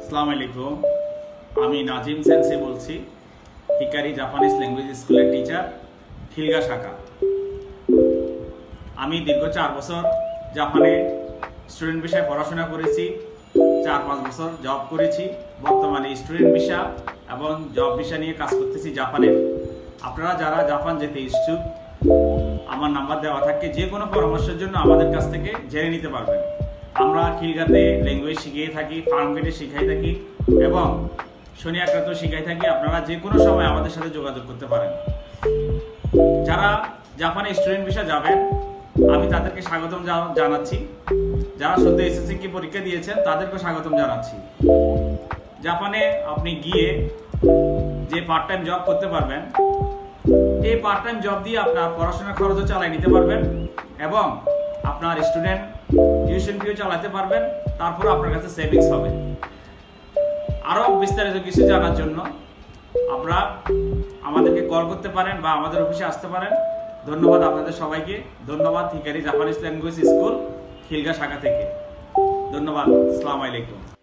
আসসালামু আলাইকুম। আমি নাজিম সেন্সে বলছি, হিকারি জাপানিজ ল্যাঙ্গুয়েজ স্কুলের টিচার, খিলগা শাখা। আমি দীর্ঘ 4 বছর জাপানে স্টুডেন্ট ভিসায় পড়াশোনা করেছি, 4-5 বছর জব করেছি। বর্তমানে স্টুডেন্ট ভিসা এবং জব ভিসা নিয়ে কাজ করতেছি জাপানে। আপনারা যারা জাপান যেতে ইচ্ছুক, আমার নাম্বার দেওয়া থাকে, যে কোনো পরামর্শের জন্য আমাদের কাছ থেকে জেনে নিতে পারবেন। আমরা খিলগাতে ল্যাঙ্গুয়েজ শিখিয়ে থাকি, ফার্ম গেটে শিখাই থাকি এবং শনি আক্রান্ত শিখাই থাকি। আপনারা যে কোনো সময় আমাদের সাথে যোগাযোগ করতে পারেন। যারা জাপানে স্টুডেন্ট ভিসা যাবেন, আমি তাদেরকে স্বাগতম জানাচ্ছি। যারা শুধু এসএসসি কি পরীক্ষা দিয়েছেন তাদেরকে স্বাগতম জানাচ্ছি। জাপানে আপনি গিয়ে যে পার্ট টাইম জব করতে পারবেন, এই পার্ট টাইম জব দিয়ে আপনার পড়াশোনার খরচও চালিয়ে নিতে পারবেন এবং আপনার স্টুডেন্ট টিউশন ফিও চালাতে পারবেন। তারপর আপনার কাছে সেভিংস হবে। আরও বিস্তারিত কিছু জানার জন্য আপনারা আমাদেরকে কল করতে পারেন বা আমাদের অফিসে আসতে পারেন। ধন্যবাদ আপনাদের সবাইকে। ধন্যবাদ Hikari Japanese language school Khilgaon শাখা থেকে। ধন্যবাদ। আসসালামু আলাইকুম।